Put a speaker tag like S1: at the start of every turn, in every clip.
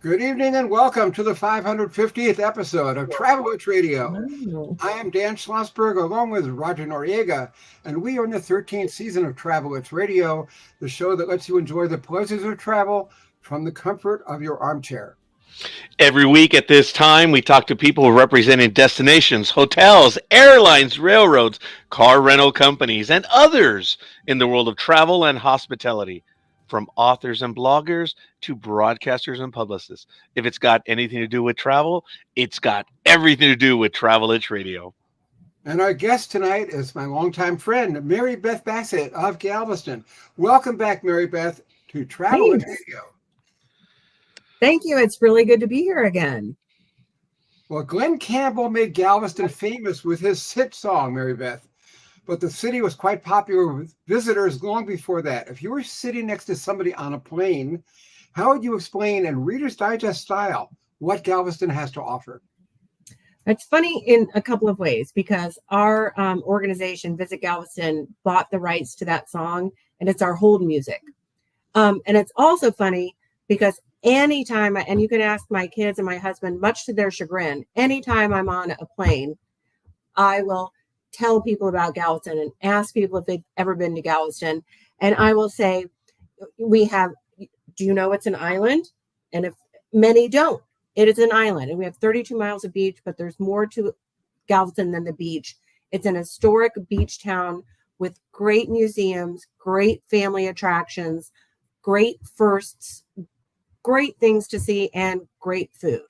S1: Good evening and welcome to the 550th episode of Travelers Radio.
S2: Wow.
S1: I am Dan Schlossberg along with Roger Noriega, and we are in the 13th season of Travelers Radio, the show that lets you enjoy the pleasures of travel from the comfort of your armchair.
S3: Every week at this time, we talk to people representing destinations, hotels, airlines, railroads, car rental companies, and others in the world of travel and hospitality, from authors and bloggers to broadcasters and publicists. If it's got anything to do with travel, it's got everything to do with Travel Itch Radio.
S1: And our guest tonight is my longtime friend, Mary Beth Bassett of Galveston. Welcome back, Mary Beth, to Travelers
S2: Thanks.
S1: Radio.
S2: Thank you. It's really good to be here again.
S1: Well, Glenn Campbell made Galveston famous with his hit song, Mary Beth. But the city was quite popular with visitors long before that. If you were sitting next to somebody on a plane, how would you explain in Reader's Digest style what Galveston has to offer?
S2: It's funny in a couple of ways because our organization, Visit Galveston, bought the rights to that song, and it's our hold music. And it's also funny because anytime, and you can ask my kids and my husband, much to their chagrin, anytime I'm on a plane, I will tell people about Galveston and ask people if they've ever been to Galveston. And I will say, do you know it's an island? And if many don't, it is an island. And we have 32 miles of beach, but there's more to Galveston than the beach. It's an historic beach town with great museums, great family attractions, great firsts, great things to see, and great food.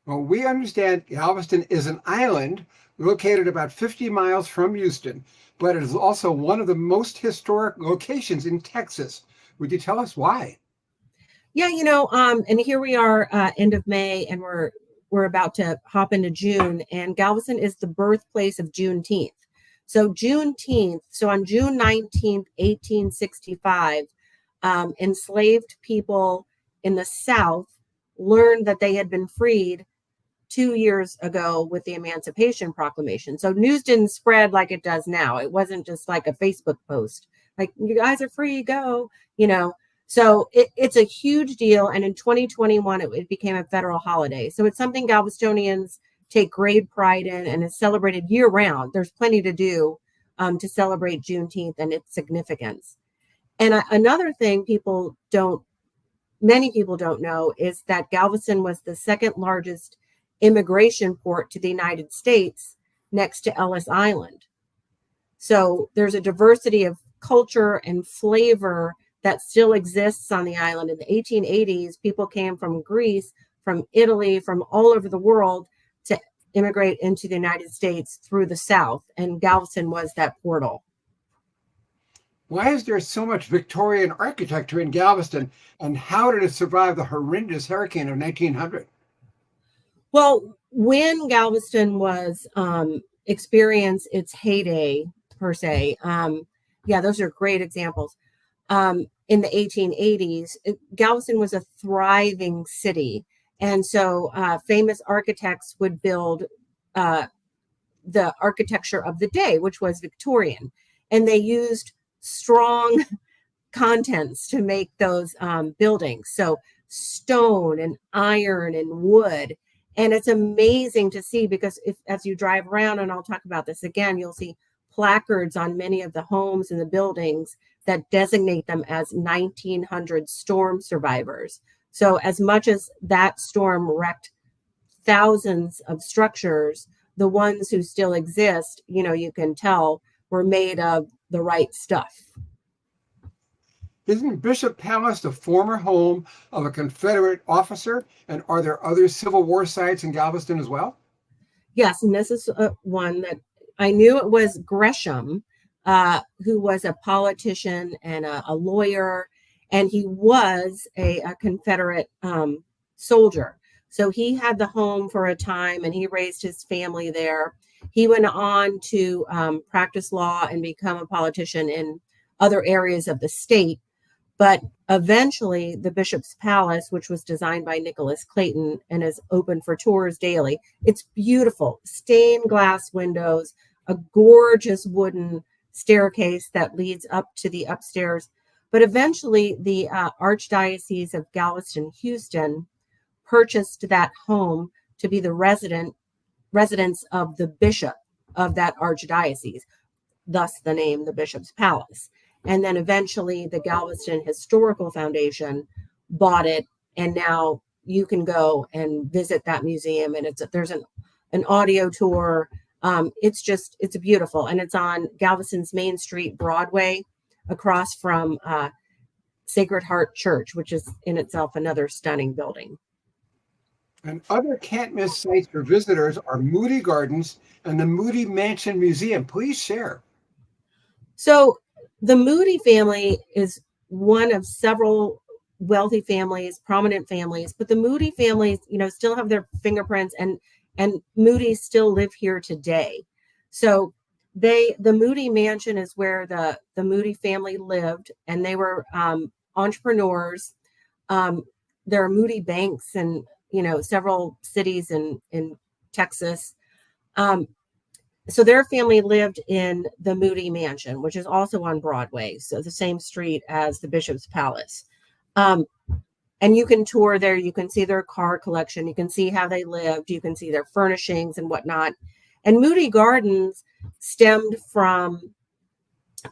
S1: Well, we understand Galveston is an island located about 50 miles from Houston, but it is also one of the most historic locations in Texas. Would you tell us why?
S2: Yeah, and here we are, end of May, and we're about to hop into June, and Galveston is the birthplace of Juneteenth. So on June 19th, 1865, enslaved people in the South learned that they had been freed 2 years ago with the Emancipation Proclamation. So news didn't spread like it does now. It wasn't just like a Facebook post, like, you guys are free, go, So it's a huge deal. And in 2021, it became a federal holiday. So it's something Galvestonians take great pride in and is celebrated year round. There's plenty to do to celebrate Juneteenth and its significance. And another thing many people don't know is that Galveston was the second largest immigration port to the United States next to Ellis Island. So there's a diversity of culture and flavor that still exists on the island. In the 1880s, people came from Greece, from Italy, from all over the world to immigrate into the United States through the South, and Galveston was that portal.
S1: Why is there so much Victorian architecture in Galveston, and how did it survive the horrendous hurricane of 1900?
S2: Well, when Galveston was experienced its heyday, per se, those are great examples. In the 1880s, Galveston was a thriving city. And so famous architects would build the architecture of the day, which was Victorian. And they used strong contents to make those buildings. So stone and iron and wood. And it's amazing to see because as you drive around, and I'll talk about this again, you'll see placards on many of the homes and the buildings that designate them as 1900 storm survivors. So as much as that storm wrecked thousands of structures, the ones who still exist, you can tell were made of the right stuff.
S1: Isn't Bishop Palace the former home of a Confederate officer? And are there other Civil War sites in Galveston as well?
S2: Yes, and this is one that I knew it was Gresham, who was a politician and a lawyer, and he was a Confederate soldier. So he had the home for a time, and he raised his family there. He went on to practice law and become a politician in other areas of the state. But eventually, the Bishop's Palace, which was designed by Nicholas Clayton and is open for tours daily, it's beautiful. Stained glass windows, a gorgeous wooden staircase that leads up to the upstairs But eventually, the Archdiocese of Galveston, Houston, purchased that home to be the residence of the bishop of that archdiocese, thus the name the Bishop's Palace. And then eventually the Galveston Historical Foundation bought it, and now you can go and visit that museum, and there's an audio tour. It's beautiful, and it's on Galveston's Main Street, Broadway, across from Sacred Heart Church, which is in itself another stunning building.
S1: And other can't miss sites for visitors are Moody Gardens and the Moody Mansion Museum. Please share.
S2: So the Moody family is one of several wealthy families, prominent families, but the Moody families, still have their fingerprints, and Moody's still live here today. So the Moody Mansion is where the Moody family lived, and they were entrepreneurs. There are Moody banks and several cities in Texas. So their family lived in the Moody Mansion, which is also on Broadway, so the same street as the Bishop's Palace. And you can tour there. You can see their car collection. You can see how they lived. You can see their furnishings and whatnot. And Moody Gardens stemmed from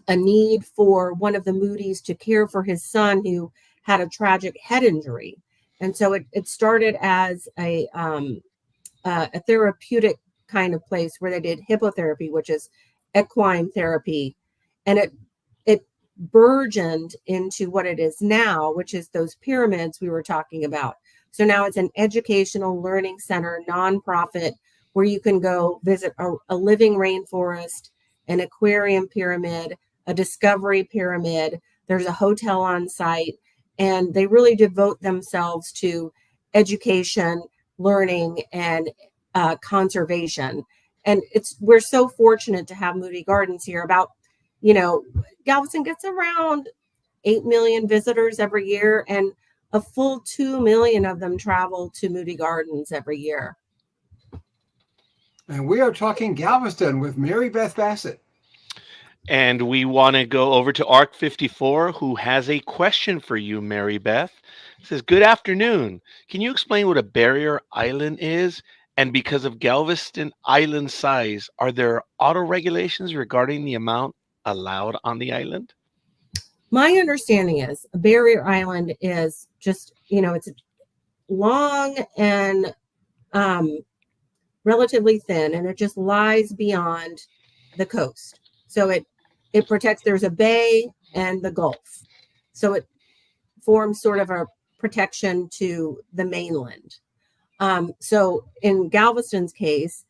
S2: a need for one of the Moody's to care for his son who had a tragic head injury. And so it started as a therapeutic kind of place where they did hippotherapy, which is equine therapy. And it burgeoned into what it is now, which is those pyramids we were talking about. So now it's an educational learning center, nonprofit, where you can go visit a living rainforest, an aquarium pyramid, a discovery pyramid. There's a hotel on site, and they really devote themselves to education, learning, and conservation. And we're so fortunate to have Moody Gardens here. Galveston gets around 8 million visitors every year, and a full 2 million of them travel to Moody Gardens every year.
S1: And we are talking Galveston with Mary Beth Bassett.
S3: And we want to go over to ARC 54, who has a question for you, Mary Beth. It says, good afternoon. Can you explain what a barrier island is? And because of Galveston Island size, are there auto regulations regarding the amount allowed on the island?
S2: My understanding is a barrier island is just, it's long and relatively thin, and it just lies beyond the coast. So it protects, there's a bay and the Gulf. So it forms sort of a protection to the mainland. So in Galveston's case,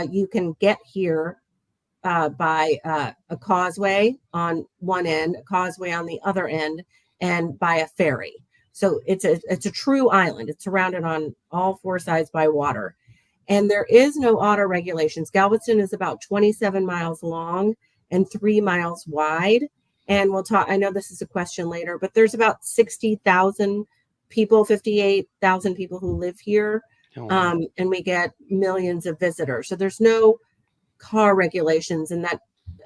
S2: you can get here by a causeway on one end, a causeway on the other end, and by a ferry. So it's a true island. It's surrounded on all four sides by water. And there is no auto regulations. Galveston is about 27 miles long and 3 miles wide. And we'll talk, I know this is a question later, but there's about 60,000 people, 58,000 people who live here. And we get millions of visitors. So there's no car regulations, and that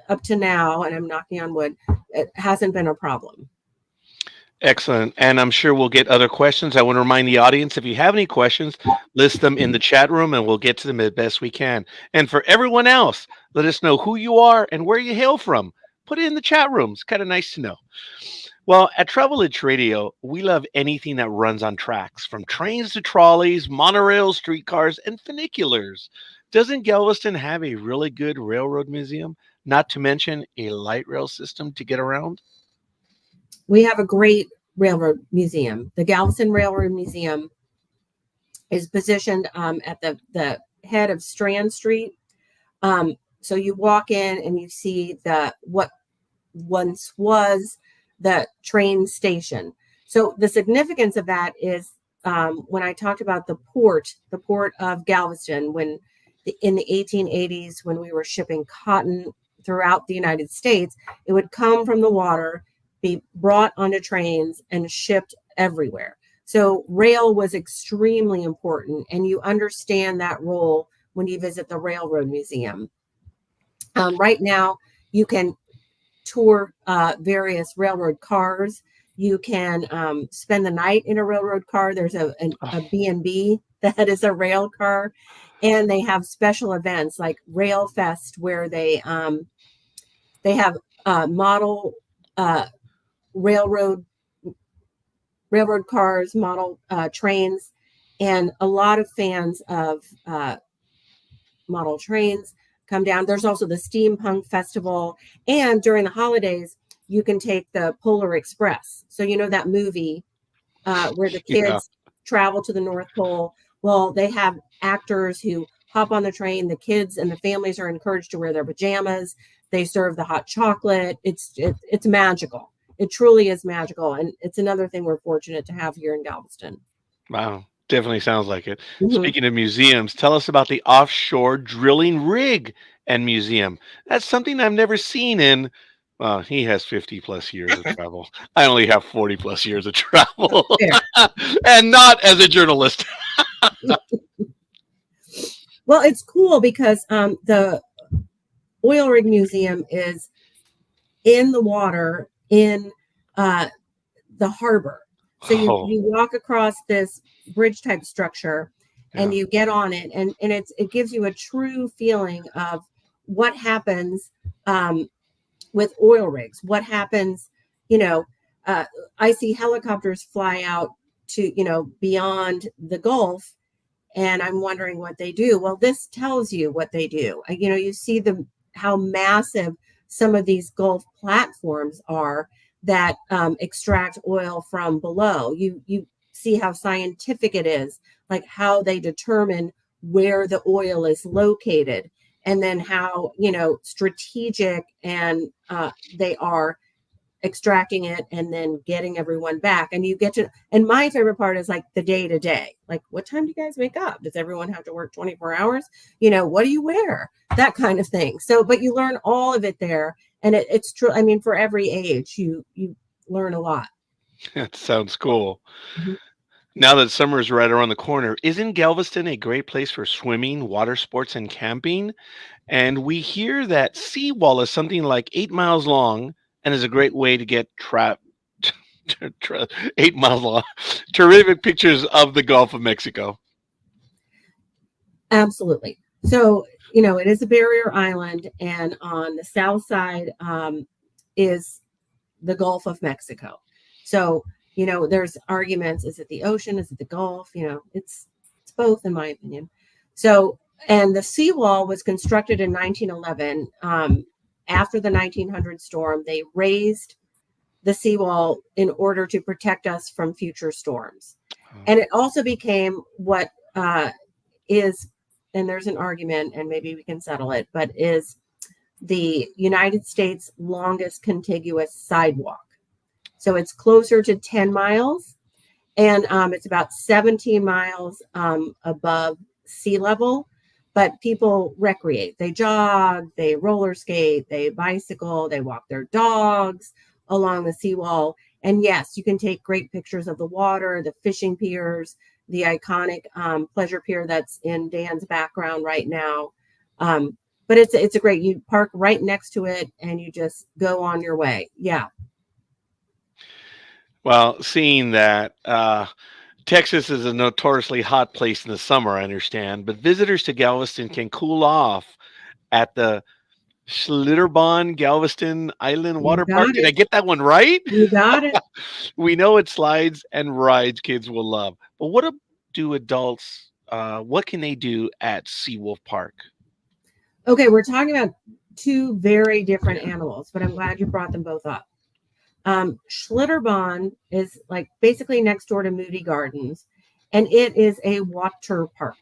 S2: up to now, and I'm knocking on wood, it hasn't been a problem.
S3: Excellent. And I'm sure we'll get other questions. I want to remind the audience, if you have any questions, list them in the chat room and we'll get to them as best we can. And for everyone else, let us know who you are and where you hail from. Put it in the chat room. It's kind of nice to know. Well, at Travelage Radio, we love anything that runs on tracks, from trains to trolleys, monorails, streetcars, and funiculars. Doesn't Galveston have a really good railroad museum, not to mention a light rail system to get around?
S2: We have a great railroad museum. The Galveston Railroad Museum is positioned at the head of Strand Street. So you walk in and you see what once was the train station. So the significance of that is when I talked about the port of Galveston, in the 1880s, when we were shipping cotton throughout the United States, it would come from the water, be brought onto trains, and shipped everywhere. So rail was extremely important, and you understand that role when you visit the Railroad Museum. Right now, you can tour various railroad cars. You can spend the night in a railroad car. There's a B&B that is a rail car, and they have special events like Rail Fest where they have model railroad cars, model trains, and a lot of fans of model trains come down. There's also the Steampunk Festival, and during the holidays, you can take the Polar Express. So you know that movie where the kids travel to the North Pole. Well, they have actors who hop on the train. The kids and the families are encouraged to wear their pajamas. They serve the hot chocolate. It's magical. It truly is magical, and it's another thing we're fortunate to have here in Galveston.
S3: Wow. Definitely sounds like it.
S2: Mhm.
S3: Speaking of museums, tell us about the offshore drilling rig and museum. That's something I've never seen in, well, he has 50 plus years of travel. I only have 40 plus years of travel.
S2: Fair.
S3: And not as a journalist.
S2: Well, it's cool because the oil rig museum is in the water in the harbor. So you walk across this bridge type structure and you get on it, and it gives you a true feeling of what happens with oil rigs. What happens, I see helicopters fly out to, beyond the Gulf, and I'm wondering what they do. Well, this tells you what they do. You see how massive some of these Gulf platforms are that extract oil from below. You see how scientific it is, like how they determine where the oil is located, and then how strategic and they are extracting it and then getting everyone back. And you get to, and my favorite part is like the day to day, like what time do you guys wake up? Does everyone have to work 24 hours? What do you wear? That kind of thing. So, but you learn all of it there. And it's true. I mean, for every age, you learn a lot.
S3: That sounds cool.
S2: Mhm.
S3: Now that summer is right around the corner, isn't Galveston a great place for swimming, water sports, and camping? And we hear that seawall is something like 8 miles long and is a great way to get 8 miles long. Terrific pictures of the Gulf of Mexico.
S2: Absolutely. So, it is a barrier island, and on the south side is the Gulf of Mexico. So, there's arguments. Is it the ocean? Is it the Gulf? It's both, in my opinion. So, and the seawall was constructed in 1911. After the 1900 storm, they raised the seawall in order to protect us from future storms. And it also became what is, and there's an argument, and maybe we can settle it, but is the United States' longest contiguous sidewalk. So it's closer to 10 miles, and it's about 17 miles above sea level. But people recreate. They jog, they roller skate, they bicycle, they walk their dogs along the seawall. And yes, you can take great pictures of the water, the fishing piers, the iconic pleasure pier that's in Dan's background right now. But it's a great, you park right next to it and you just go on your way. Yeah.
S3: Well, seeing that, Texas is a notoriously hot place in the summer, I understand, but visitors to Galveston can cool off at the Schlitterbahn Galveston Island
S2: You
S3: Water
S2: got
S3: Park. Did I
S2: it.
S3: get that one right?
S2: You got it.
S3: We know it slides and rides kids will love, but do adults? What can they do at Seawolf Park?
S2: Okay, we're talking about two very different animals, but I'm glad you brought them both up. Schlitterbahn is like basically next door to Moody Gardens, and it is a water park.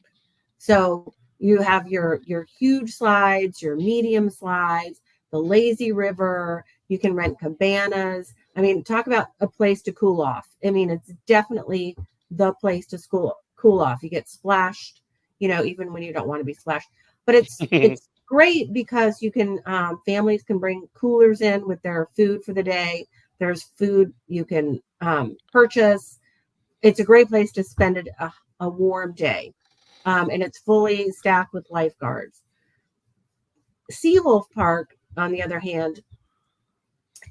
S2: So you have your huge slides, your medium slides, the lazy river. You can rent cabanas. I mean, talk about a place to cool off. I mean, it's definitely the place to cool off. You get splashed, even when you don't want to be splashed. But it's great because you can families can bring coolers in with their food for the day. There's food you can purchase. It's a great place to spend a warm day. And it's fully staffed with lifeguards. Seawolf Park, on the other hand,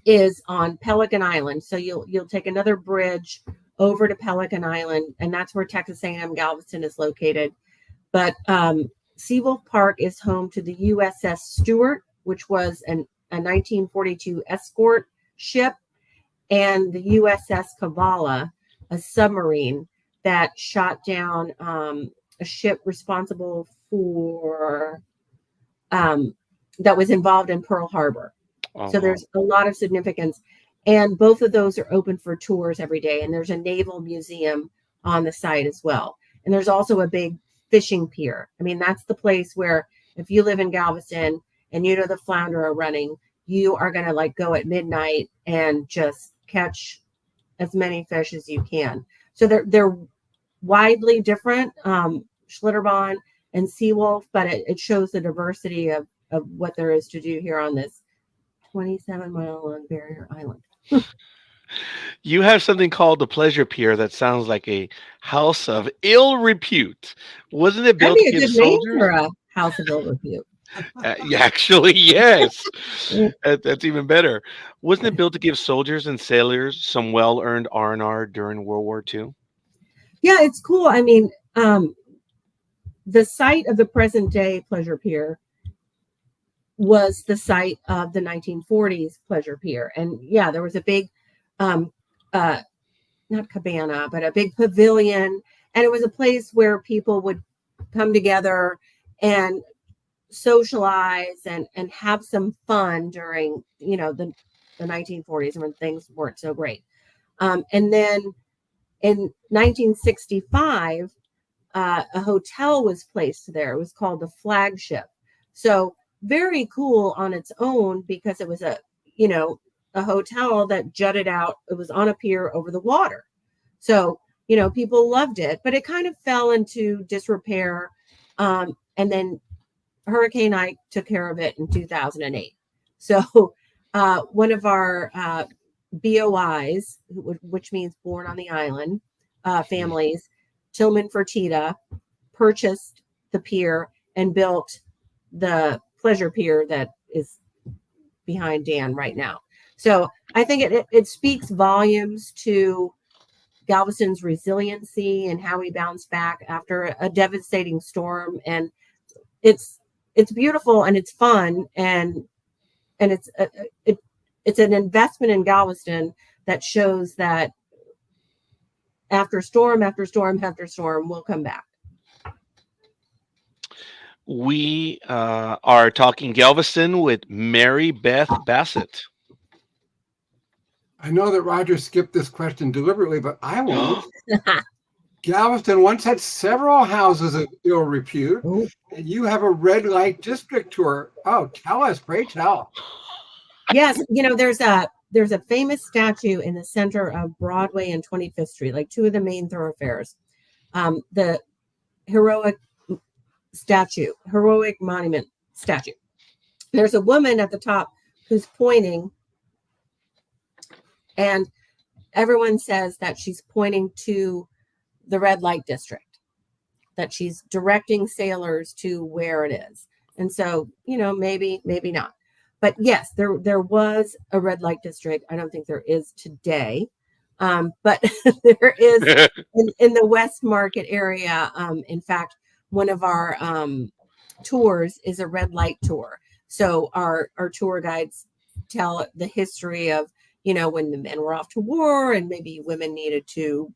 S2: is on Pelican Island. So you'll take another bridge over to Pelican Island, and that's where Texas A&M Galveston is located. But Seawolf Park is home to the USS Stewart, which was a 1942 escort ship, and the USS Kavala, a submarine that shot down a ship responsible for that was involved in Pearl Harbor.
S3: Oh,
S2: So
S3: wow.
S2: there's a lot of significance. And both of those are open for tours every day. And there's a naval museum on the site as well. And there's also a big fishing pier. I mean, that's the place where if you live in Galveston and you know the flounder are running, you are going to like go at midnight and just catch as many fish as you can. So they're widely different, Schlitterbahn and Seawolf, but it shows the diversity of what there is to do here on this 27-mile-long barrier island.
S3: You have something called the Pleasure Pier that sounds like a house of ill repute. Wasn't it
S2: That'd
S3: built
S2: be a
S3: to give
S2: good name
S3: soldiers?
S2: for a house of ill repute.
S3: Yeah, actually, yes.
S2: Yeah.
S3: That's even better. Wasn't it built to give soldiers and sailors some well-earned R&R during World War II?
S2: Yeah, it's cool. I mean, the site of the present day Pleasure Pier was the site of the 1940s Pleasure Pier. And yeah, there was a big, not cabana, but a big pavilion. And it was a place where people would come together and socialize and have some fun during, the 1940s when things weren't so great. And then in 1965, a hotel was placed there. It was called the Flagship. So very cool on its own because it was a hotel that jutted out. It was on a pier over the water. So, people loved it, but it kind of fell into disrepair. And then Hurricane Ike took care of it in 2008. So one of our BOIs, which means born on the island, families, Tillman Fertitta, purchased the pier and built the Pleasure Pier that is behind Dan right now. So I think it speaks volumes to Galveston's resiliency and how we bounced back after a devastating storm. And it's beautiful and it's fun and it's an investment in Galveston that shows that after storm after storm after storm, we'll come back.
S3: We are talking Galveston with Mary Beth Bassett.
S1: I know that Roger skipped this question deliberately, but I won't. Galveston once had several houses of ill repute, and you have a red light district tour. Oh, tell us, pray tell.
S2: Yes, there's a famous statue in the center of Broadway and 25th Street, like two of the main thoroughfares. The heroic monument statue. There's a woman at the top who's pointing, and everyone says that she's pointing to the red light district, that she's directing sailors to where it is. And so, maybe not. But yes, there was a red light district. I don't think there is today. But there is in the West Market area. In fact, one of our tours is a red light tour. So our tour guides tell the history of, when the men were off to war and maybe women needed to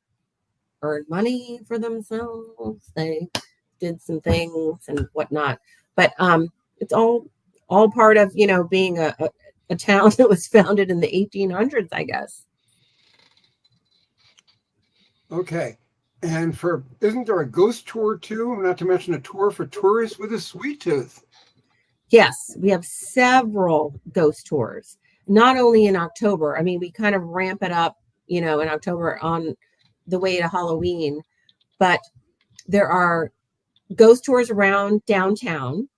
S2: earn money for themselves. They did some things and whatnot. But it's all part of, being a town that was founded in the 1800s, I guess.
S1: Okay. And isn't there a ghost tour too? Not to mention a tour for tourists with a sweet tooth.
S2: Yes, we have several ghost tours, not only in October. I mean, we kind of ramp it up, in October on the way to Halloween, but there are ghost tours around downtown.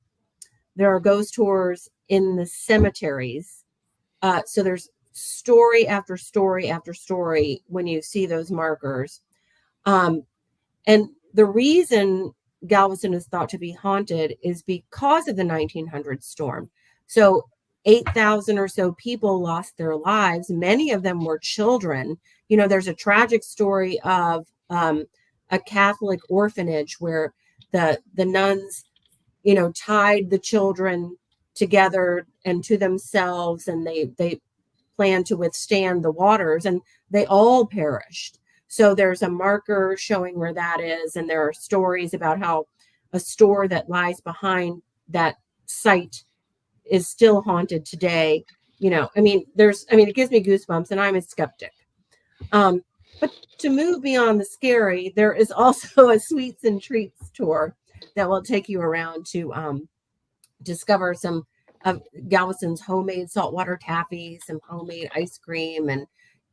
S2: There are ghost tours in the cemeteries. So there's story after story after story when you see those markers. And the reason Galveston is thought to be haunted is because of the 1900 storm. So 8,000 or so people lost their lives. Many of them were children. You know, there's a tragic story of a Catholic orphanage where the nuns, you know, tied the children together and to themselves, and they planned to withstand the waters, and they all perished. So there's a marker showing where that is, and there are stories about how a store that lies behind that site is still haunted today. You know, I mean, it gives me goosebumps, and I'm a skeptic. But to move beyond the scary, there is also a sweets and treats tour that will take you around to discover some of Galveston's homemade saltwater taffy, some homemade ice cream and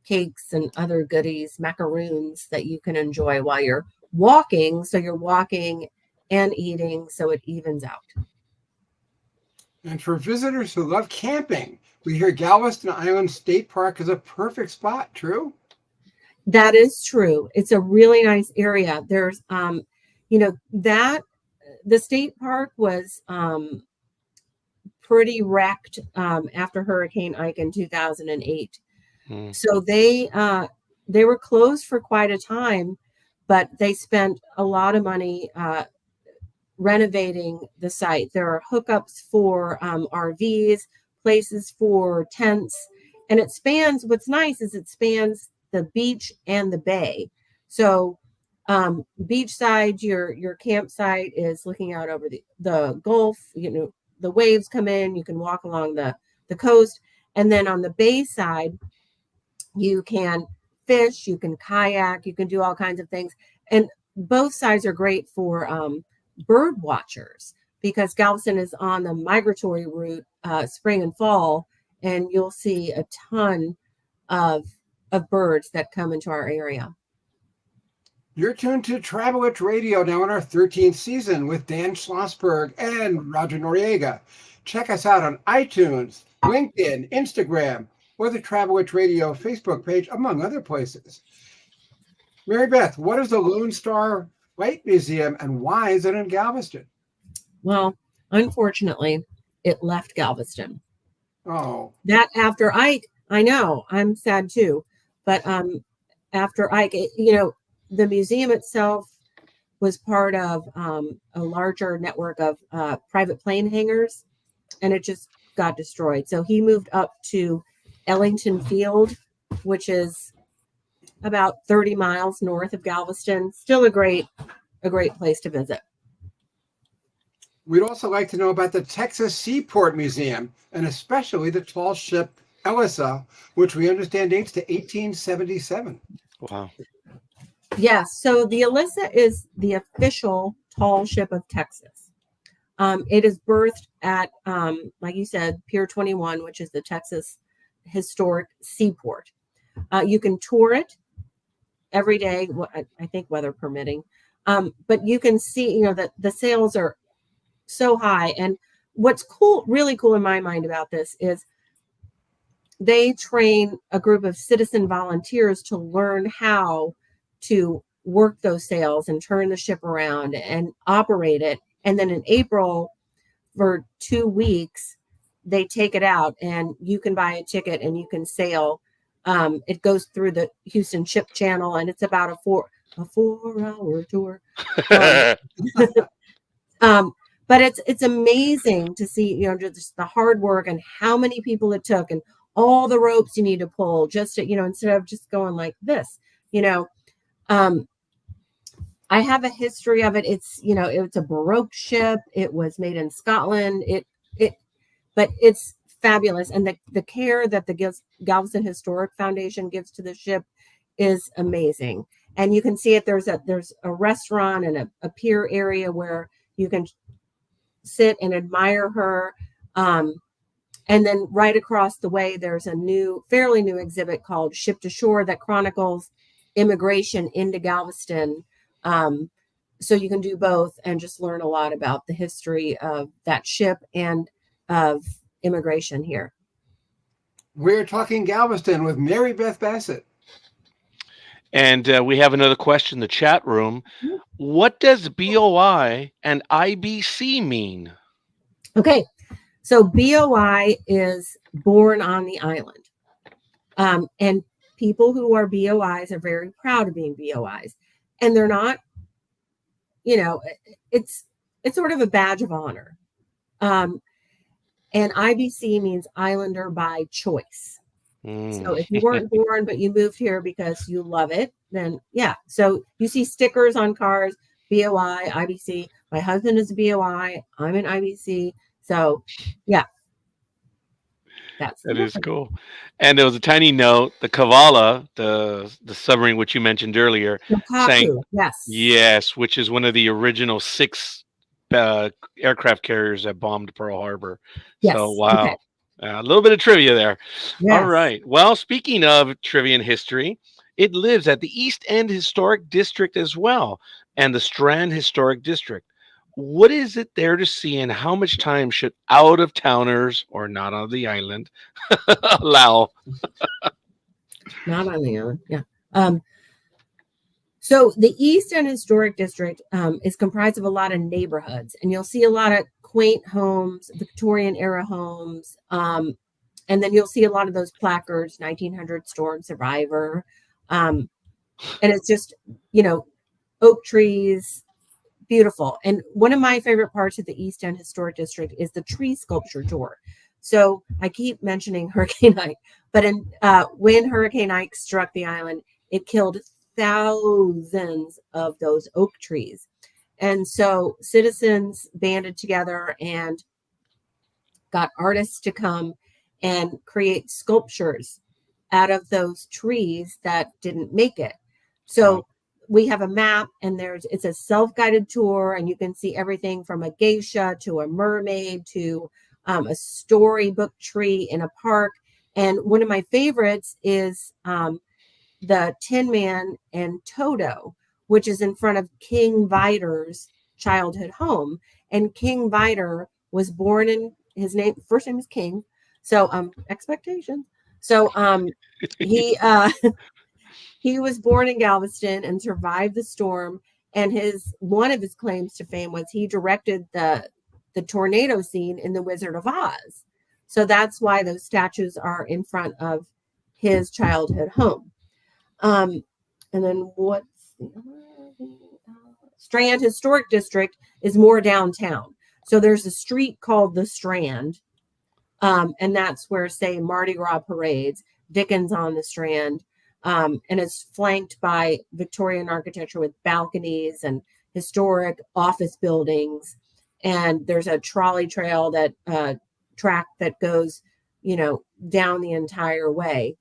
S2: cakes and other goodies, macaroons that you can enjoy while you're walking. So you're walking and eating, so it evens out.
S1: And for visitors who love camping, we hear Galveston Island State Park is a perfect spot. True?
S2: That is true. It's a really nice area. There's, you know, that the state park was pretty wrecked after Hurricane Ike in 2008. So they were closed for quite a time, but they spent a lot of money renovating the site. There are hookups for RVs, places for tents, and it spans. What's nice is it spans the beach and the bay. So beachside, your campsite is looking out over the Gulf. You know, the waves come in, you can walk along the coast. And then on the bay side, you can fish, you can kayak, you can do all kinds of things. And both sides are great for bird watchers, because Galveston is on the migratory route, spring and fall, and you'll see a ton of birds that come into our area.
S1: You're tuned to Travelwitch Radio now in our 13th season with Dan Schlossberg and Roger Noriega. Check us out on iTunes, LinkedIn, Instagram, or the Travelwitch Radio Facebook page, among other places. Mary Beth, what is the Lone Star Flight Museum and why is it in Galveston?
S2: Well, unfortunately, it left Galveston.
S1: Oh.
S2: That after Ike, I know, I'm sad too. But after Ike, you know, the museum itself was part of a larger network of private plane hangars, and it just got destroyed. So he moved up to Ellington Field, which is about 30 miles north of Galveston. Still a great place to visit.
S1: We'd also like to know about the Texas Seaport Museum, and especially the tall ship Elisa, which we understand dates to 1877.
S3: Wow.
S2: Yes, so the Elisa is the official tall ship of Texas. It is berthed at, like you said, Pier 21, which is the Texas Historic Seaport. You can tour it every day, I think weather permitting. But you can see, you know, that the sails are so high. And what's cool, really cool in my mind about this is they train a group of citizen volunteers to learn how to work those sails and turn the ship around and operate it. And then in April, for 2 weeks, they take it out and you can buy a ticket and you can sail. It goes through the Houston Ship Channel, and it's about a 4-hour tour. But it's amazing to see, you know, just the hard work and how many people it took and all the ropes you need to pull just to, you know, instead of just going like this, you know. I have a history of it. It's, you know, it's a Baroque ship. It was made in Scotland. But it's fabulous. And the care that the Galveston Historic Foundation gives to the ship is amazing. And you can see it. There's a restaurant and a pier area where you can sit and admire her. And then right across the way, there's a fairly new exhibit called Ship to Shore that chronicles immigration into Galveston. So you can do both and just learn a lot about the history of that ship and of immigration here.
S1: We're talking Galveston with Mary Beth Bassett.
S3: And we have another question in the chat room. What does BOI and IBC mean?
S2: Okay, So BOI is born on the island. And people who are BOIs are very proud of being BOIs. And they're not, it's sort of a badge of honor. And IBC means Islander by choice. So if you weren't born, but you moved here because you love it, then yeah. So you see stickers on cars, BOI, IBC. My husband is a BOI. I'm an IBC. So yeah.
S3: That is cool. And there was a tiny note, the Kavala, the submarine which you mentioned earlier, saying
S2: Kaku, yes.
S3: yes, which is one of the original 6 aircraft carriers that bombed Pearl Harbor.
S2: Yes.
S3: So wow.
S2: Okay.
S3: A little bit of trivia there.
S2: Yes.
S3: All right. Well, speaking of trivia and history, it lives at the East End Historic District as well, and the Strand Historic District. What is it there to see, and how much time should out-of-towners or not on the island allow?
S2: Not on the island, yeah. So the East End Historic District is comprised of a lot of neighborhoods, and you'll see a lot of quaint homes, Victorian era homes, and then you'll see a lot of those placards, 1900 storm survivor, and it's just, oak trees, beautiful. And one of my favorite parts of the East End Historic District is the tree sculpture tour. So I keep mentioning Hurricane Ike, but when Hurricane Ike struck the island, it killed thousands of those oak trees. And so citizens banded together and got artists to come and create sculptures out of those trees that didn't make it. So we have a map, and it's a self-guided tour, and you can see everything from a geisha to a mermaid to a storybook tree in a park. And one of my favorites is the Tin Man and Toto, which is in front of King Vidor's childhood home. And King Vidor was born his first name is King. So expectations. So he was born in Galveston and survived the storm. And one of his claims to fame was he directed the tornado scene in The Wizard of Oz. So that's why those statues are in front of his childhood home. And then what's the other? Strand Historic District is more downtown. So there's a street called the Strand. And that's where, say, Mardi Gras parades, Dickens on the Strand. And it's flanked by Victorian architecture with balconies and historic office buildings. And there's a trolley trail track that goes, down the entire way.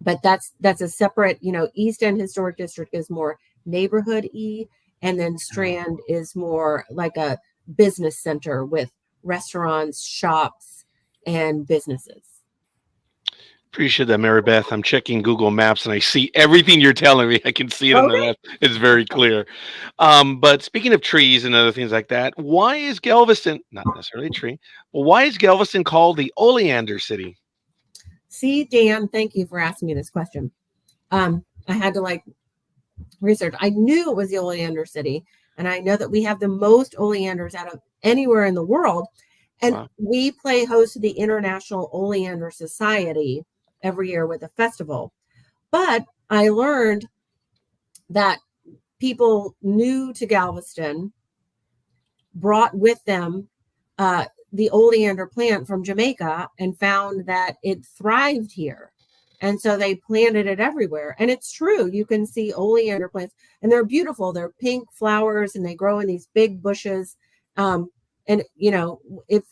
S2: But that's a separate, East End Historic District is more neighborhood-y, and then Strand is more like a business center with restaurants, shops, and businesses.
S3: Appreciate that, Mary Beth. I'm checking Google Maps and I see everything you're telling me. I can see it on the map. It's very clear. But speaking of trees and other things like that, why is Galveston, not necessarily a tree, but why is Galveston called the Oleander City?
S2: See, Dan, thank you for asking me this question. I had to research. I knew it was the Oleander City, and I know that we have the most oleanders out of anywhere in the world. And we play host to the International Oleander Society every year with a festival. But I learned that people new to Galveston brought with them the oleander plant from Jamaica and found that it thrived here. And so they planted it everywhere. And it's true. You can see oleander plants, and they're beautiful. They're pink flowers, and they grow in these big bushes. And, if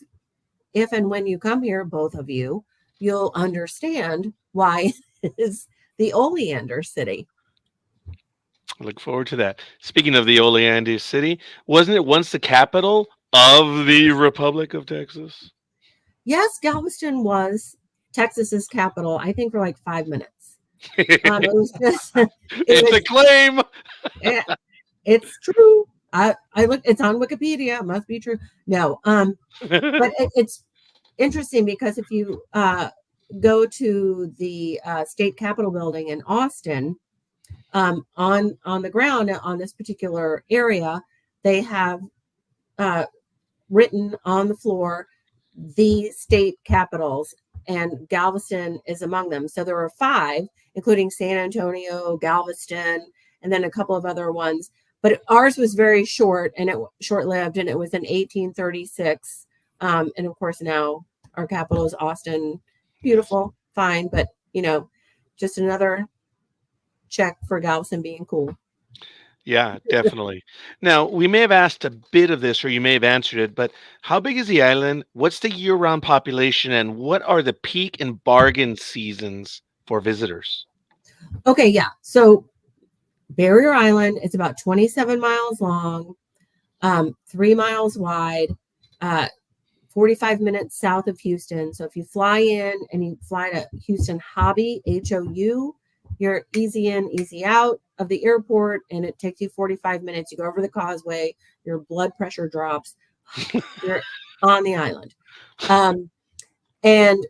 S2: and when you come here, both of you, you'll understand why it is the Oleander City.
S3: I look forward to that. Speaking of the Oleander City, wasn't it once the capital of the Republic of Texas?
S2: Yes, Galveston was Texas's capital, I think, for 5 minutes. It was just
S3: it's a claim.
S2: It's true. I looked, it's on Wikipedia. It must be true. No. But it's interesting because if you go to the state capitol building in Austin, on the ground on this particular area, they have written on the floor the state capitals, and Galveston is among them. So there were 5, including San Antonio, Galveston, and then a couple of other ones. But ours was very short and short-lived, and it was in 1836. And of course, now our capital is Austin. Beautiful, fine, but just another check for Galveston being cool.
S3: Yeah, definitely. Now, we may have asked a bit of this, or you may have answered it, but how big is the island? What's the year-round population, and what are the peak and bargain seasons for visitors?
S2: Okay, yeah. So Barrier Island is about 27 miles long, 3 miles wide, 45 minutes south of Houston. So if you fly in and you fly to Houston Hobby, HOU, you're easy in, easy out of the airport, and it takes you 45 minutes. You go over the causeway, your blood pressure drops, you're on the island. And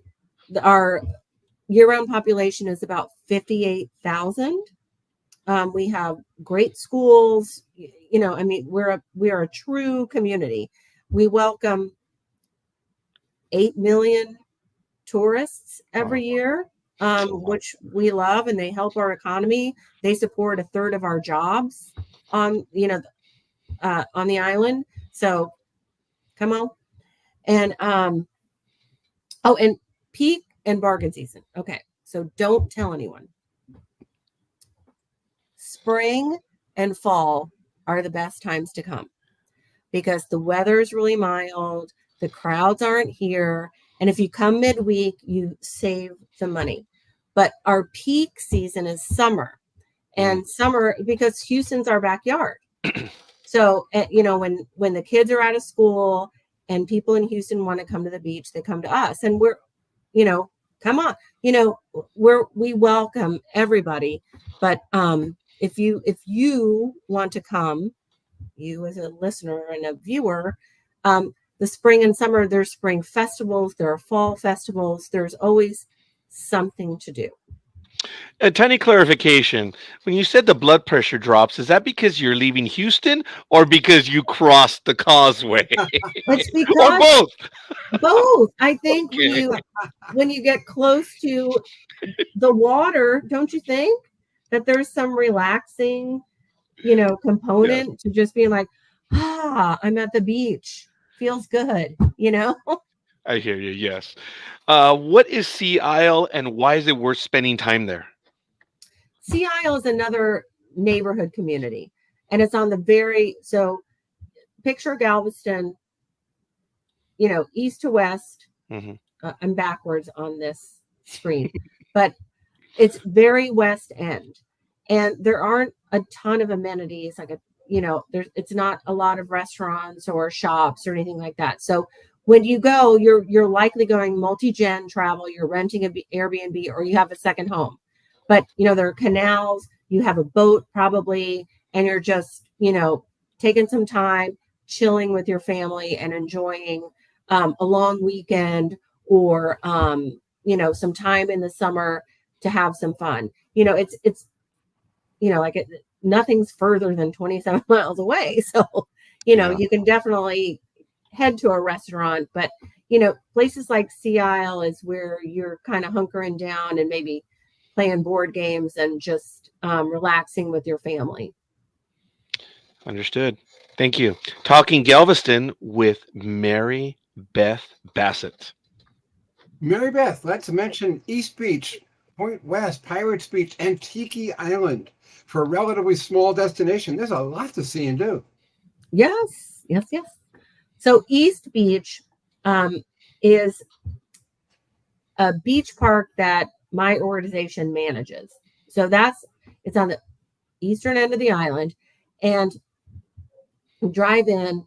S2: our year-round population is about 58,000. We have great schools. We're a true community. We welcome 8 million tourists every year, which we love, and they help our economy. They support a third of our jobs on the island. So come on. And and peak and bargain season. Okay, so don't tell anyone. Spring and fall are the best times to come because the weather is really mild, the crowds aren't here, and if you come midweek, you save the money. But our peak season is summer, and summer because Houston's our backyard. So when the kids are out of school and people in Houston want to come to the beach, they come to us, and we're come on, we welcome everybody. But if you want to come, you as a listener and a viewer, the spring and summer, there's spring festivals, there are fall festivals, there's always something to do.
S3: A tiny clarification. When you said the blood pressure drops, is that because you're leaving Houston or because you crossed the causeway?
S2: It's because
S3: Or both?
S2: both. I think
S3: Okay.
S2: when you get close to the water, don't you think that there's some relaxing, component to just being like, I'm at the beach. Feels good,
S3: I hear you, yes. What is Sea Isle and why is it worth spending time there?
S2: Sea Isle is another neighborhood community, and it's on so picture Galveston, east to west.
S3: Mm-hmm.
S2: I'm backwards on this screen, but it's very west end, and there aren't a ton of amenities it's not a lot of restaurants or shops or anything like that. So when you go, you're likely going multi-gen travel, you're renting an Airbnb, or you have a second home. But there are canals, you have a boat probably, and you're just taking some time chilling with your family and enjoying a long weekend or some time in the summer to have some fun. It's nothing's further than 27 miles away, so you can definitely head to a restaurant, but places like Sea Isle is where you're kind of hunkering down and maybe playing board games and just relaxing with your family.
S3: Understood. Thank you. Talking Galveston with Mary Beth Bassett.
S1: Mary Beth, let's mention East Beach, Point West, Pirates Beach, and Tiki Island. For a relatively small destination, there's a lot to see and do.
S2: Yes. So East Beach is a beach park that my organization manages. So it's on the eastern end of the island, and you drive in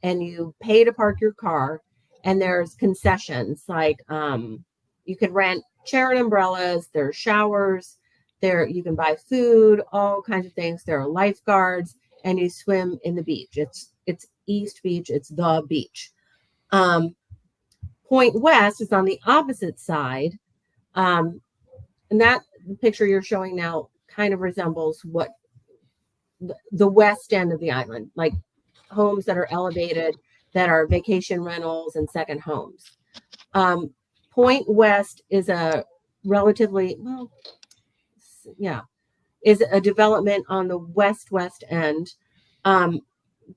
S2: and you pay to park your car, and there's concessions like you can rent chair and umbrellas, there's showers, there you can buy food, all kinds of things. There are lifeguards, and you swim in the beach. It's East Beach, it's the beach. Point West is on the opposite side. And that picture you're showing now kind of resembles what the west end of the island, like homes that are elevated, that are vacation rentals and second homes. Point West is a relatively, well, yeah, is a development on the west end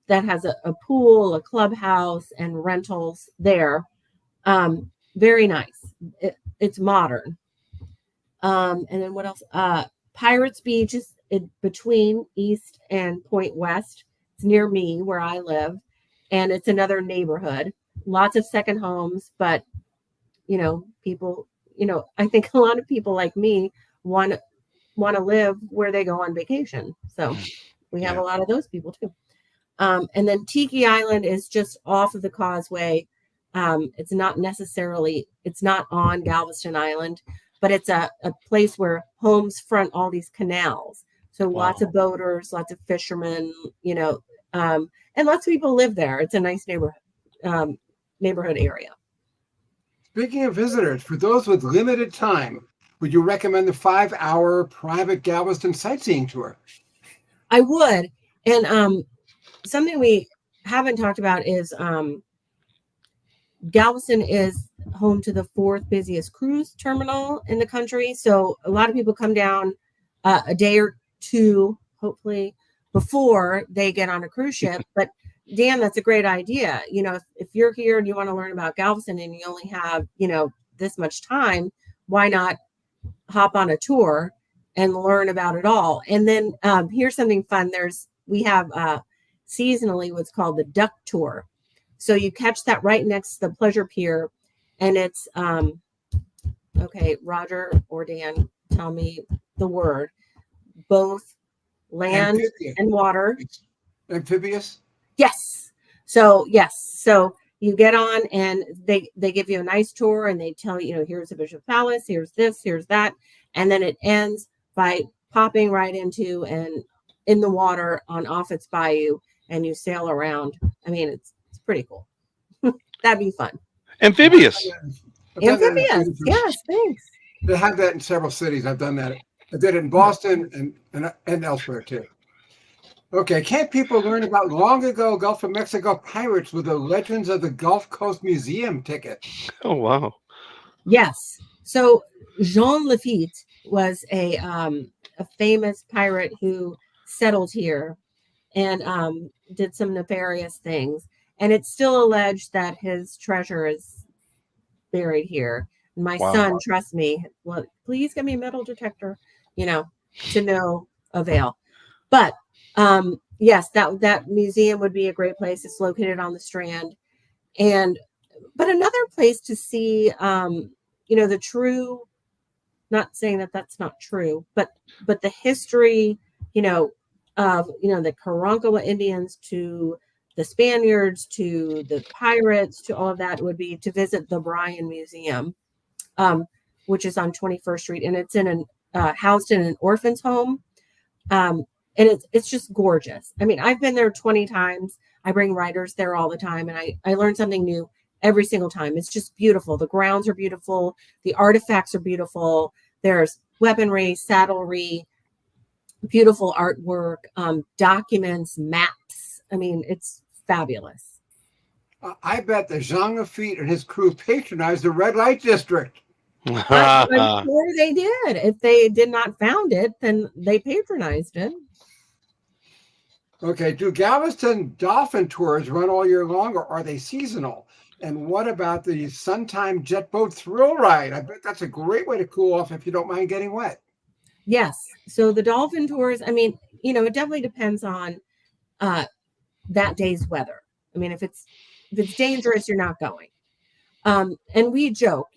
S2: that has a pool, a clubhouse, and rentals there. Very nice. It's modern. And then what else? Pirates Beach is between East and Point West. It's near me where I live, and it's another neighborhood. Lots of second homes, but people, I think a lot of people like me want to live where they go on vacation. So we have a lot of those people too. And then Tiki Island is just off of the causeway. It's not on Galveston Island, but it's a place where homes front all these canals. So lots of boaters, lots of fishermen, and lots of people live there. It's a nice neighborhood area.
S1: Speaking of visitors, for those with limited time, would you recommend the 5-hour private Galveston sightseeing tour?
S2: I would. And something we haven't talked about is Galveston is home to the 4th busiest cruise terminal in the country. So a lot of people come down a day or two, hopefully, before they get on a cruise ship. But Dan, that's a great idea. If you're here and you want to learn about Galveston and you only have, this much time, why not hop on a tour and learn about it all? And then here's something fun. We have seasonally what's called the duck tour. So you catch that right next to the pleasure pier, and it's okay, Roger or Dan, tell me the word. Both land and water.
S1: Amphibious?
S2: Yes. So you get on and they give you a nice tour, and they tell you, here's the Bishop Palace, here's this, here's that. And then it ends by popping right into and in the water on Offutt's Bayou, and you sail around. I mean, it's pretty cool. That'd be fun.
S3: Amphibious.
S2: Amphibious. Yes, thanks.
S1: They have that in several cities. I've done that. I did it in Boston and elsewhere too. Okay, can't people learn about long ago Gulf of Mexico pirates with the Legends of the Gulf Coast Museum ticket?
S3: Oh, wow.
S2: Yes. So Jean Lafitte was a famous pirate who settled here and did some nefarious things. And it's still alleged that his treasure is buried here. My son, trust me, well, please give me a metal detector, to no avail. But yes, that museum would be a great place. It's located on the Strand. But another place to see, the true, not saying that that's not true, but the history, of, the Karankawa Indians to the Spaniards to the pirates to all of that would be to visit the Bryan Museum, which is on 21st Street. And it's housed in an orphan's home. And it's just gorgeous. I mean, I've been there 20 times. I bring writers there all the time, and I learn something new every single time. It's just beautiful. The grounds are beautiful. The artifacts are beautiful. There's weaponry, saddlery, beautiful artwork, documents, maps. I mean, it's fabulous.
S1: I bet that Jean Lafitte and his crew patronized the red light district.
S2: I'm sure they did. If they did not found it, then they patronized it.
S1: Okay, do Galveston dolphin tours run all year long, or are they seasonal? And what about the Suntime jet boat thrill ride? I bet that's a great way to cool off if you don't mind getting wet.
S2: Yes. So the dolphin tours, I mean, it definitely depends on that day's weather. I mean, if it's dangerous, you're not going. And we joke,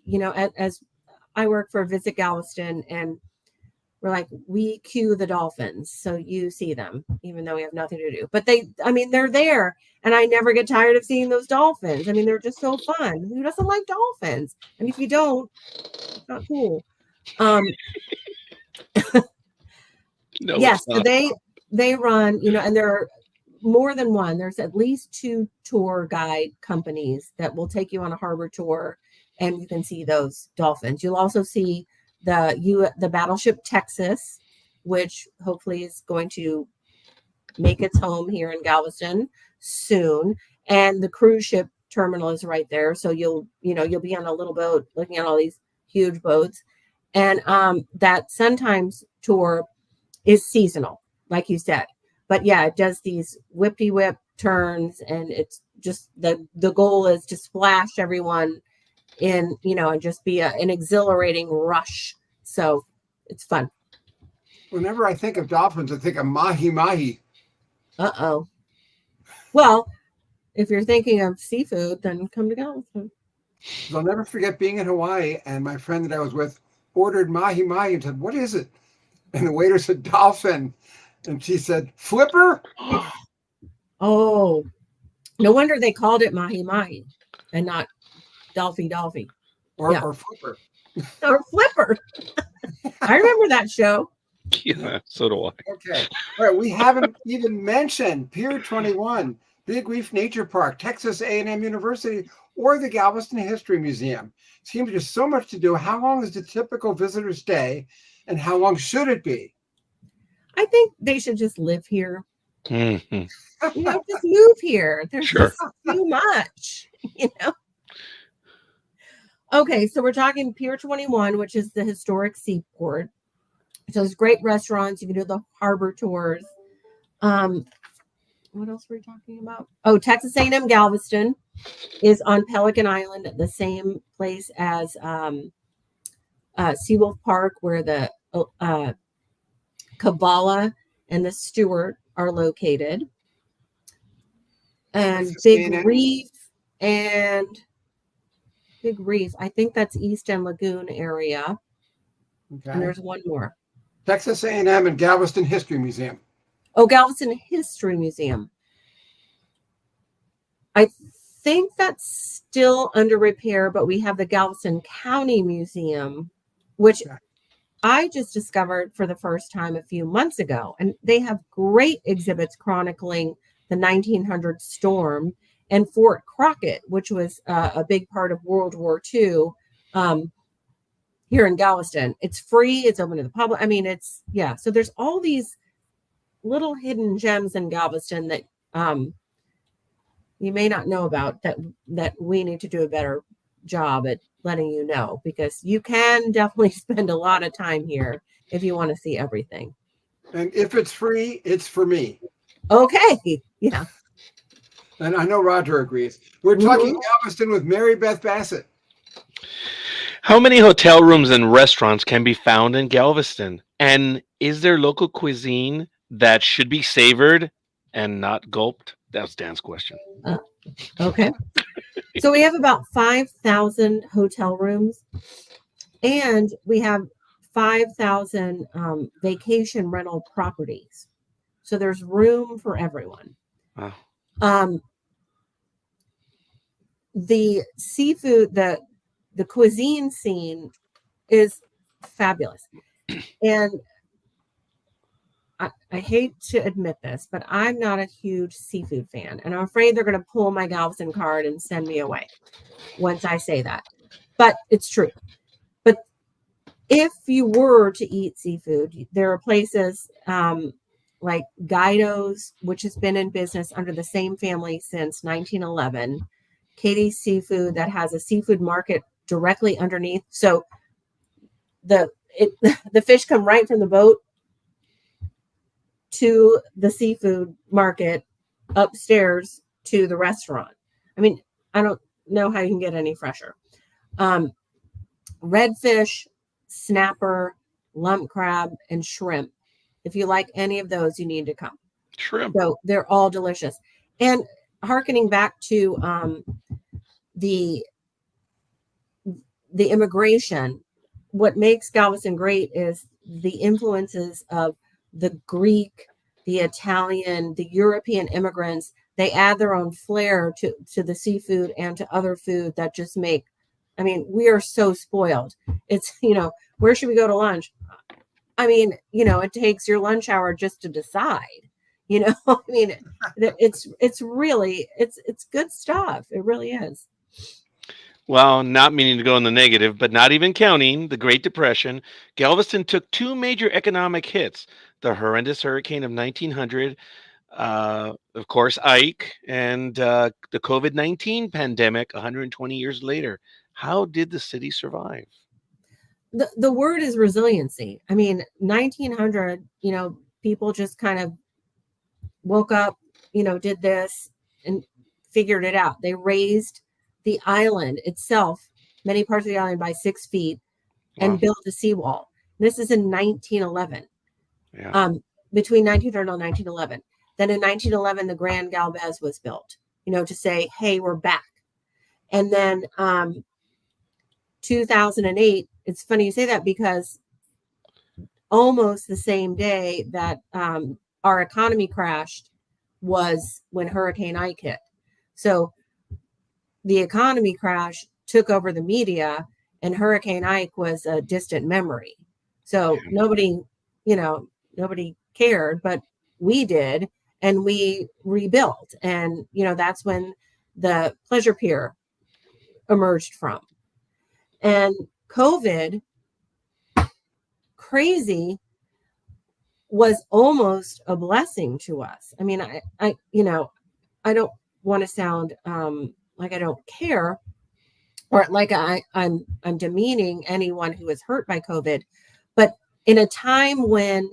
S2: as I work for Visit Galveston, and we're like, we cue the dolphins, so you see them, even though we have nothing to do. But they're there, and I never get tired of seeing those dolphins. I mean, they're just so fun. Who doesn't like dolphins? And if you don't, it's not cool.
S3: No,
S2: yes, so they run, and there are more than one. There's at least 2 tour guide companies that will take you on a harbor tour, and you can see those dolphins. You'll also see the battleship Texas, which hopefully is going to make its home here in Galveston soon, and the cruise ship terminal is right there. So you'll be on a little boat looking at all these huge boats. And that Sun Times tour is seasonal, like you said. But yeah, it does these whip turns, and it's just the goal is to splash everyone in, and just be an exhilarating rush. So it's fun.
S1: Whenever I think of dolphins, I think of mahi mahi.
S2: Uh-oh. Well, if you're thinking of seafood, then come to Galveston.
S1: I'll never forget being in Hawaii, and my friend that I was with ordered mahi mahi and said, "What is it?" And the waiter said, "Dolphin." And she said, "Flipper?"
S2: Oh, no wonder they called it mahi mahi and not dolphy.
S1: Or flipper.
S2: Or flipper. I remember that show.
S3: Yeah, so do I.
S1: Okay. All right. We haven't even mentioned Pier 21, Big Reef Nature Park, Texas A&M University, or the Galveston History Museum. Seems there's so much to do. How long is the typical visitor stay, and how long should it be?
S2: I think they should just live here.
S3: Mhm.
S2: Just move here. There's
S3: Sure.
S2: just too much, Okay, so we're talking Pier 21, which is the historic seaport. So there's great restaurants. You can do the harbor tours. What else were we talking about? Oh, Texas A&M Galveston is on Pelican Island at the same place as Seawolf Park, where the Kabbalah and the Stewart are located. And
S1: Texas
S2: Big
S1: A&M?
S2: Reef, I think that's East End Lagoon area. And
S1: Okay.
S2: there's one more.
S1: Texas A&M and Galveston History Museum.
S2: Oh, Galveston History Museum. I think that's still under repair, but we have the Galveston County Museum, which
S1: Okay.
S2: I just discovered for the first time a few months ago. And they have great exhibits chronicling the 1900 storm and Fort Crockett, which was a big part of World War II here in Galveston. It's free. It's open to the public. I mean, so there's all these little hidden gems in Galveston that you may not know about that we need to do a better job at letting you know, because you can definitely spend a lot of time here if you want to see everything.
S1: And if it's free, it's for me.
S2: Okay. Yeah.
S1: And I know Roger agrees. We're talking Galveston with Mary Beth Bassett.
S3: How many hotel rooms and restaurants can be found in Galveston? And is there local cuisine that should be savored and not gulped? That's Dan's question.
S2: Okay. So we have about 5,000 hotel rooms, and we have 5,000 vacation rental properties. So there's room for everyone.
S3: Wow.
S2: The seafood, the cuisine scene is fabulous. And I hate to admit this, but I'm not a huge seafood fan. And I'm afraid they're going to pull my Galveston card and send me away once I say that. But it's true. But if you were to eat seafood, there are places like Guido's, which has been in business under the same family since 1911. Katie's Seafood, that has a seafood market directly underneath. So the fish come right from the boat to the seafood market upstairs to the restaurant. I mean, I don't know how you can get any fresher. Redfish, snapper, lump crab, and shrimp. If you like any of those, you need to come.
S3: Shrimp.
S2: So they're all delicious. And hearkening back to the immigration, what makes Galveston great is the influences of the Greek, the Italian, the European immigrants. They add their own flair to the seafood and to other food that just make, I mean, we are so spoiled. It's, where should we go to lunch? I mean, it takes your lunch hour just to decide, I mean, it's really, it's good stuff. It really is.
S3: Well, not meaning to go in the negative, but not even counting the Great Depression, Galveston took two major economic hits: the horrendous hurricane of 1900 Of course, Ike and the COVID-19 pandemic 120 years later. How did the city survive?
S2: The word is resiliency. I mean, 1900, people just kind of woke up, did this and figured it out. They raised the island itself, many parts of the island, by 6 feet and
S3: Wow.
S2: built a seawall. This is in 1911.
S3: Yeah.
S2: Between 1930 and 1911. Then in 1911, the Grand Galvez was built, to say, hey, we're back. And then 2008, it's funny you say that because almost the same day that our economy crashed was when Hurricane Ike hit. So the economy crash took over the media, and Hurricane Ike was a distant memory. So nobody cared, but we did, and we rebuilt. And, that's when the Pleasure Pier emerged from. And COVID, crazy, was almost a blessing to us. I mean, I don't want to sound like I don't care or like I'm demeaning anyone who was hurt by COVID, but in a time when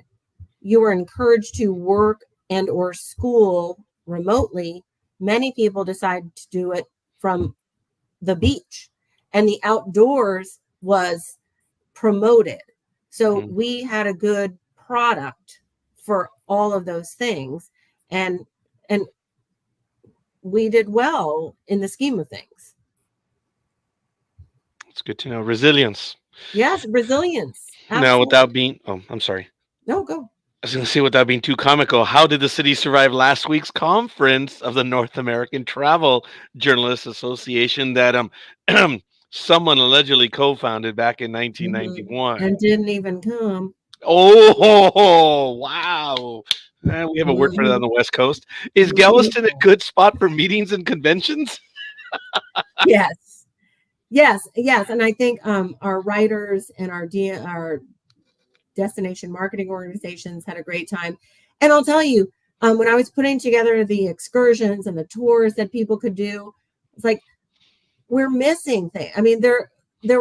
S2: you were encouraged to work and or school remotely, many people decided to do it from the beach, and the outdoors was promoted. So we had a good product for all of those things, and we did well in the scheme of things.
S3: It's good to know. Resilience.
S2: Yes, resilience.
S3: Now,
S2: Absolutely.
S3: without being, I'm sorry.
S2: No, go.
S3: I was going to say, without being too comical, how did the city survive last week's conference of the North American Travel Journalists Association that someone allegedly co-founded back in 1991?
S2: And didn't even come.
S3: Oh, wow. We have a word for that on the West Coast. Is Galveston a good spot for meetings and conventions?
S2: Yes. And I think our writers and our destination marketing organizations had a great time. And I'll tell you, when I was putting together the excursions and the tours that people could do, it's like we're missing things. I mean, there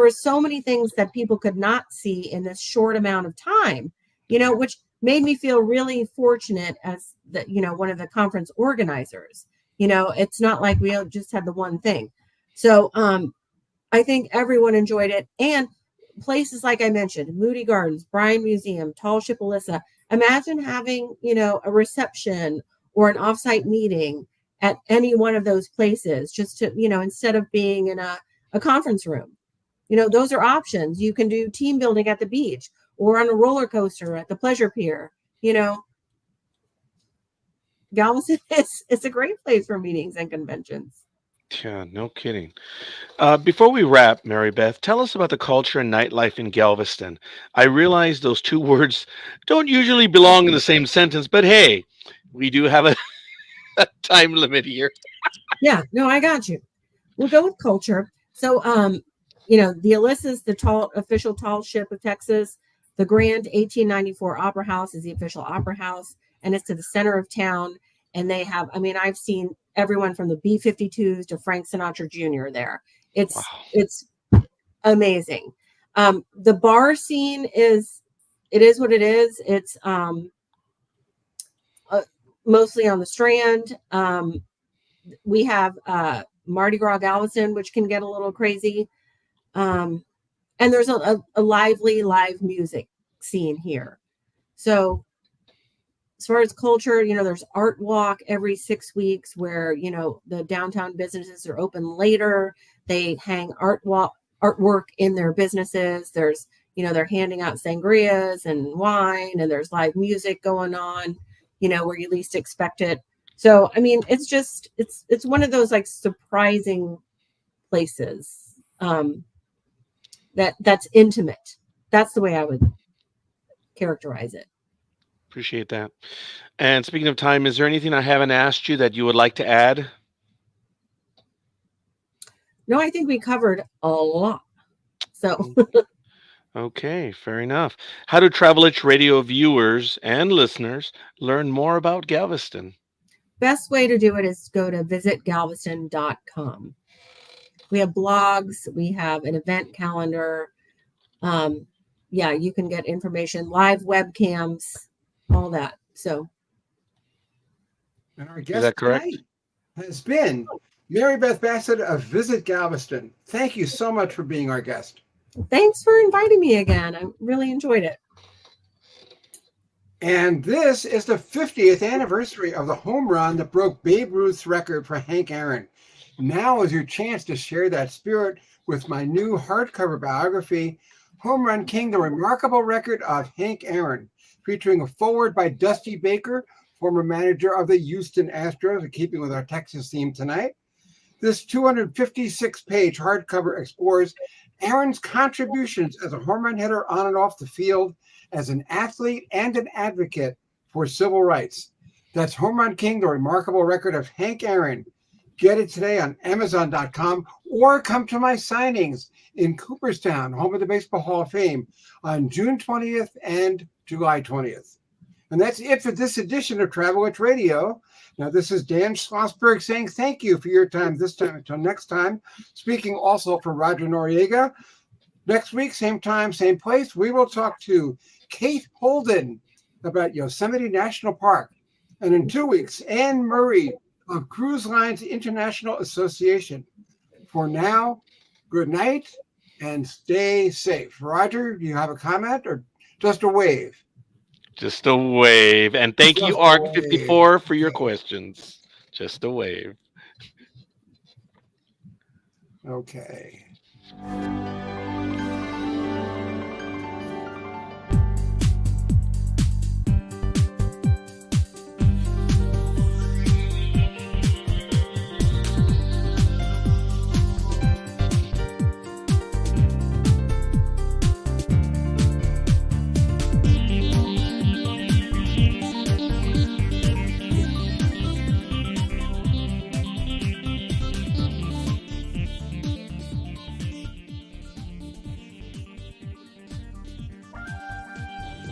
S2: were so many things that people could not see in this short amount of time, which made me feel really fortunate as one of the conference organizers. It's not like we just had the one thing. So I think everyone enjoyed it. And places like I mentioned, Moody Gardens, Bryan Museum, Tall Ship Alyssa. Imagine having, a reception or an offsite meeting at any one of those places, just to, instead of being in a conference room. Those are options. You can do team building at the beach or on a roller coaster at the Pleasure Pier. Galveston it's a great place for meetings and conventions.
S3: Yeah, no kidding. Before we wrap, Mary Beth, tell us about the culture and nightlife in Galveston. I realize those two words don't usually belong in the same sentence, but hey, we do have a time limit here.
S2: Yeah, no, I got you. We'll go with culture. So, the Alyssa's the official tall ship of Texas. The Grand 1894 Opera House is the official opera house, and it's to the center of town. And they have, I've seen everyone from the B-52s to Frank Sinatra Jr. there. It's amazing. The bar scene is what it is. It's mostly on the Strand. We have Mardi Gras Galveston, which can get a little crazy. And there's a lively live music scene here. So as far as culture, there's Art Walk every 6 weeks where, the downtown businesses are open later. They hang artwork in their businesses. There's, they're handing out sangrias and wine, and there's live music going on, where you least expect it. So, it's just, it's one of those like surprising places that's intimate. That's the way I would characterize it.
S3: Appreciate that. And speaking of time, is there anything I haven't asked you that you would like to add?
S2: No, I think we covered a lot. So.
S3: Okay, fair enough. How do Travel Itch Radio viewers and listeners learn more about Galveston?
S2: best way to do it is go to visitgalveston.com. We have blogs, we have an event calendar. Yeah, you can get information, live webcams, all that. So,
S1: And our
S3: Is
S1: guest
S3: that correct?
S1: tonight has been Mary Beth Bassett of Visit Galveston. Thank you so much for being our guest.
S2: thanks for inviting me again. I really enjoyed it.
S1: And this is the 50th anniversary of the home run that broke Babe Ruth's record for Hank Aaron. Now is your chance to share that spirit with my new hardcover biography, Home Run King, The Remarkable Record of Hank Aaron, featuring a foreword by Dusty Baker, former manager of the Houston Astros, in keeping with our Texas theme tonight. This 256-page hardcover explores Aaron's contributions as a home run hitter on and off the field, as an athlete and an advocate for civil rights. That's Home Run King, The Remarkable Record of Hank Aaron. Get it today on Amazon.com or come to my signings in Cooperstown, home of the Baseball Hall of Fame, on June 20th and July 20th. And that's it for this edition of Travel Witch Radio. Now, this is Dan Schlossberg saying thank you for your time this time. Until next time, speaking also for Roger Noriega. Next week, same time, same place, we will talk to Kate Holden about Yosemite National Park. And in 2 weeks, Anne Murray of Cruise Lines International Association. For now, good night and stay safe. Roger, do you have a comment or just a wave?
S3: Just a wave. And thank
S1: Just
S3: you,
S1: a
S3: ARC54, for your
S1: wave.
S3: questions. Just a wave.
S1: Okay.